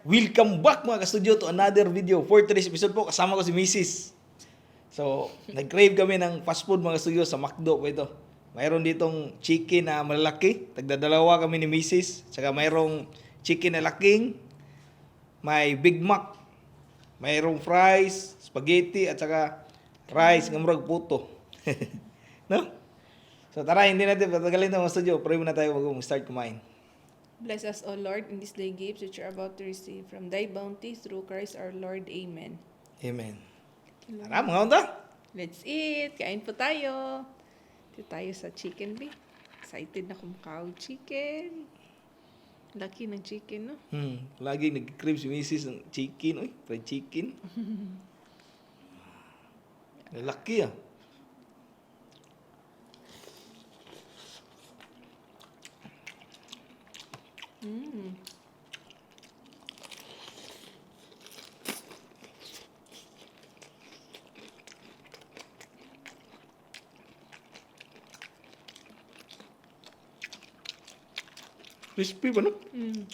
Welcome back mga ka-studio to another video. For today's episode po, kasama ko si Mrs. So, nag-crave kami ng fast food mga studio sa McDo po ito. Mayroon ditong chicken na malalaki. Tagdadalawa kami ni Mrs. Saka mayroong chicken na laking. May Big Mac. Mayroong fries, spaghetti, at saka rice ng murag puto. No? So tara, hindi natin patagalin ito mga studio. Pray muna tayo bago mag-start kumain. Bless us, O Lord, in this day gifts which you are about to receive from thy bounty through Christ our Lord. Amen. Amen. Tara mga unta. Let's eat! Kain po tayo! Ito tayo sa chicken bee. Excited na kumakaw chicken. Laki ng chicken, no? Lagi nag-crave si Mrs. ng chicken. Uy, fried chicken. Lalaki ah. Mm. Crispy ba no? Mm.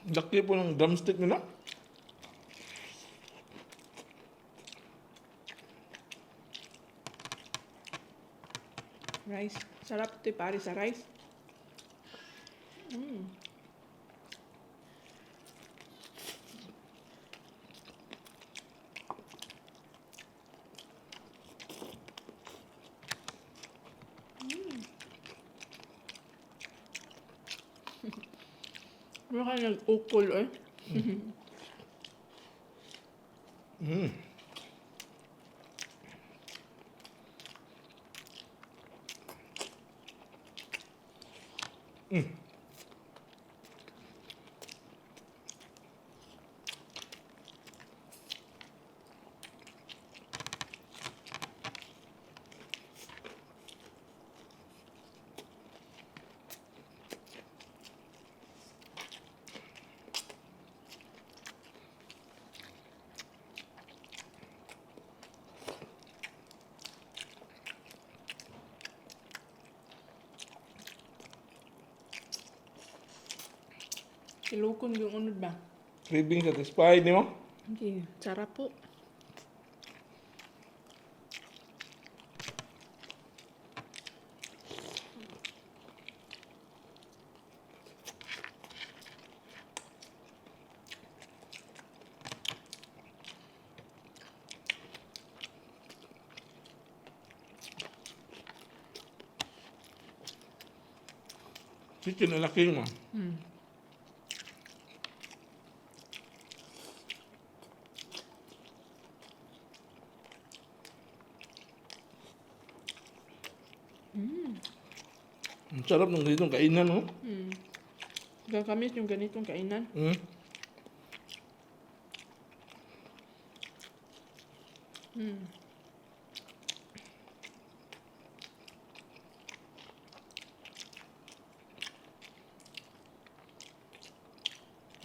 Laki po ng drumstick nila. Rice. Sarap ito pare sa rice. Mm. Mukha nag-ukol eh. Mm. Kilukon yung unod ba? Craving satisfied ni mo? Okay. Sarap po. Chicken na laki mo. Mm. Ang sarap ng ganitong kainan, no? Mm. Gagamis yung ganitong kainan. Mm. Mm.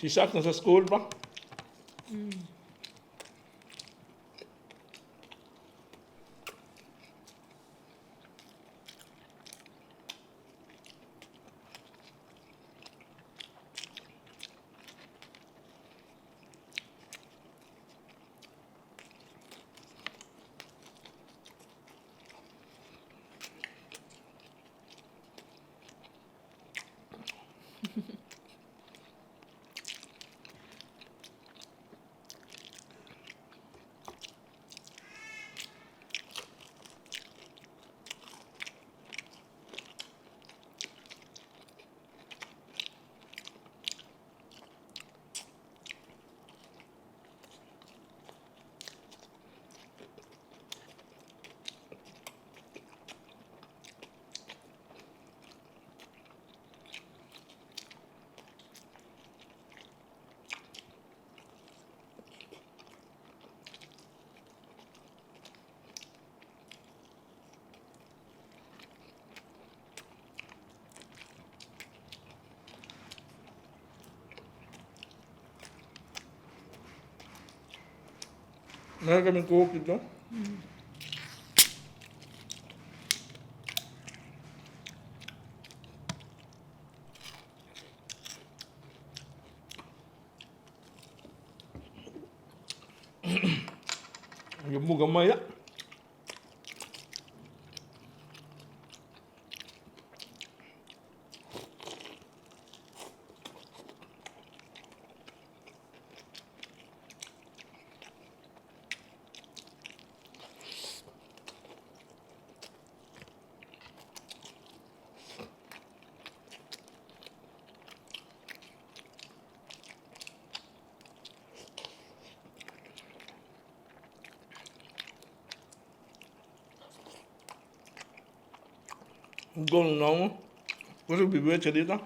Si Sak nasa school pa. Mm. Meron kaming cook dito. Yung mo gamay ah. Gol não. Kasi bibuhat siya dito.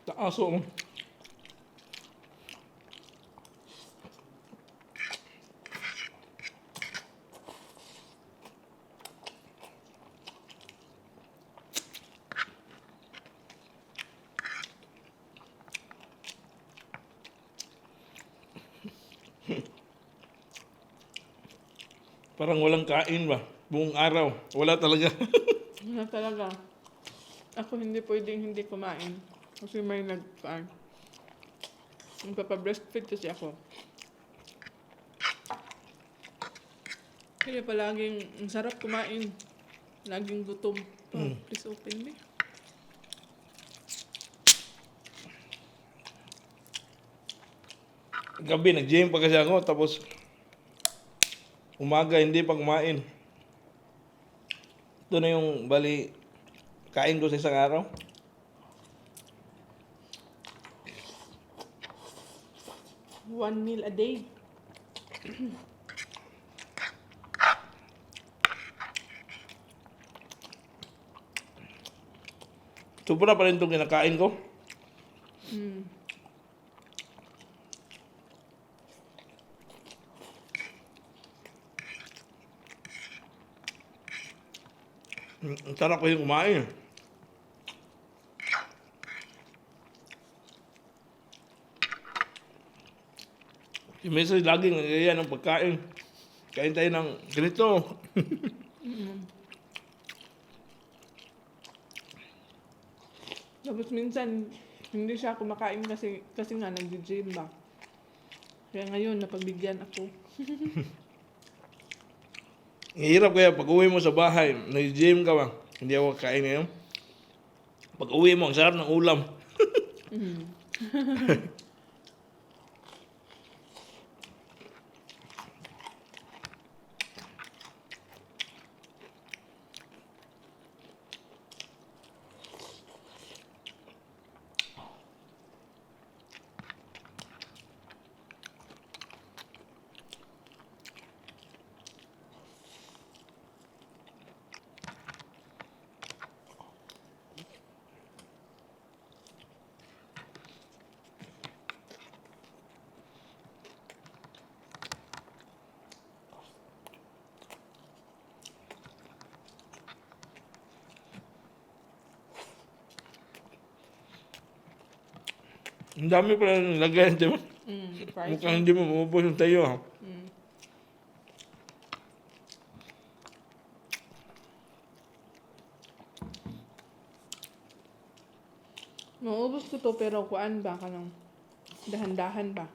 Taaso mo. Parang walang kain ba? Buong araw. Wala talaga. Wala talaga. Ako hindi pwedeng hindi kumain. Kasi may nagkaan. Nagpapa-breastfeed kasi ako. Kaya palaging ang sarap kumain. Laging gutom. Please open me. Gabi, nag-gym pa kasi ako. Tapos, umaga, hindi pa kumain. Ito na yung, bali, kain ko sa isang araw. One meal a day. Sobra pa rin itong kinakain ko. Ang sarap ko yung kumain. Si Mrs. laging nagaya ng pagkain. Kain tayo ng ganito. Tapos minsan, hindi siya kumakain kasi nga nag-gym ba. Kaya ngayon, napagbigyan ako. Ang hirap kaya pag uwi mo sa bahay, nag-gym ka ba? Hindi ako kain ngayon. Pag uwi mo, ang sarap ng ulam. Ang dami pala nilagay, di ba? Fries. Mukhang hindi mo maubos yung tayo. Ha? Maubos ko to pero kuan ba ka nang dahan-dahan ba?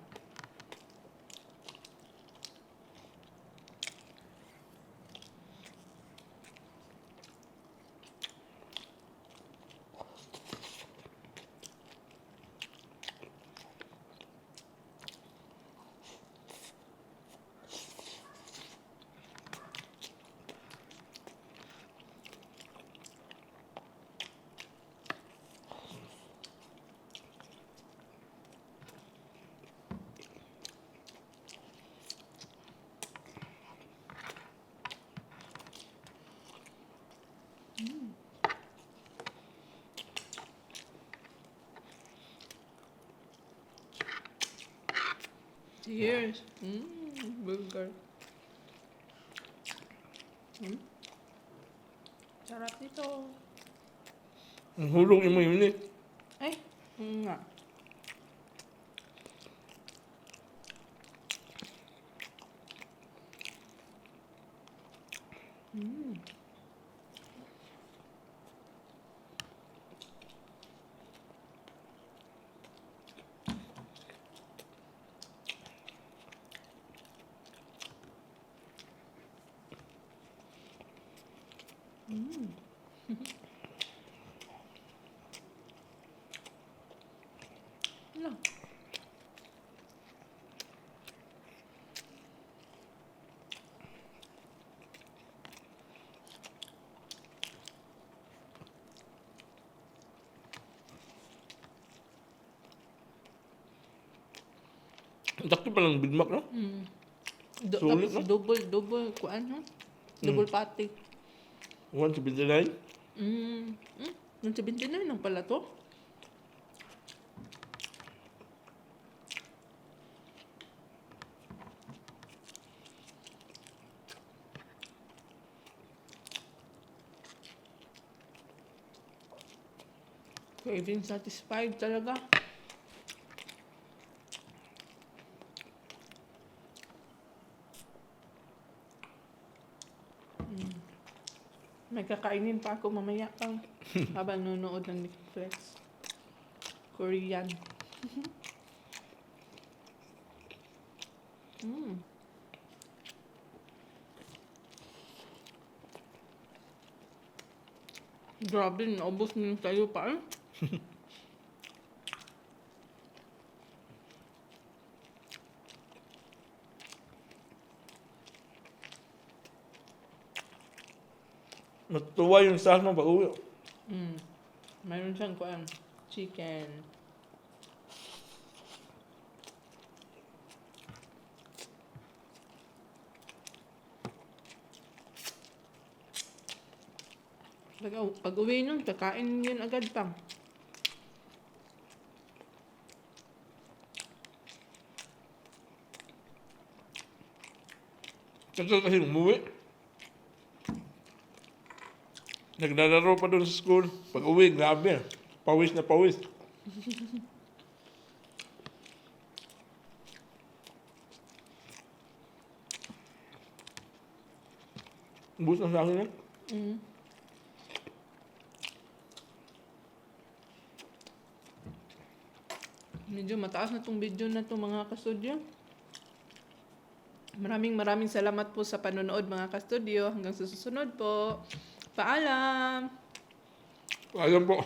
Cheers. Burger. Sarap nito. Ang hulog yung mga yun eh. Ay, nga. Ano? Ang takto pa lang Big Mac, no? Sulit, Tapos no? double, kuan, no? Double patty. 179. Yung 79 lang pala to. Craving satisfied talaga. May kakainin pa ako mamaya pang habang nunood ng Netflix. Korean. Grabe, naubos na yung tayo pa eh. Matuwa yung sauce mo pag uwi. Mayroon siyang kuan, chicken. Pag uwi nun, kakain yun agad pang. Kasi umuwi. Naglalaro pa doon sa school. Pag uwi, grabe. Pawis na pawis. Ubus na sa akin yan. Medyo mataas na tong video na to mga kastudyo. Maraming salamat po sa panonood mga kastudyo. Hanggang sa susunod po. Paalam! Alam po.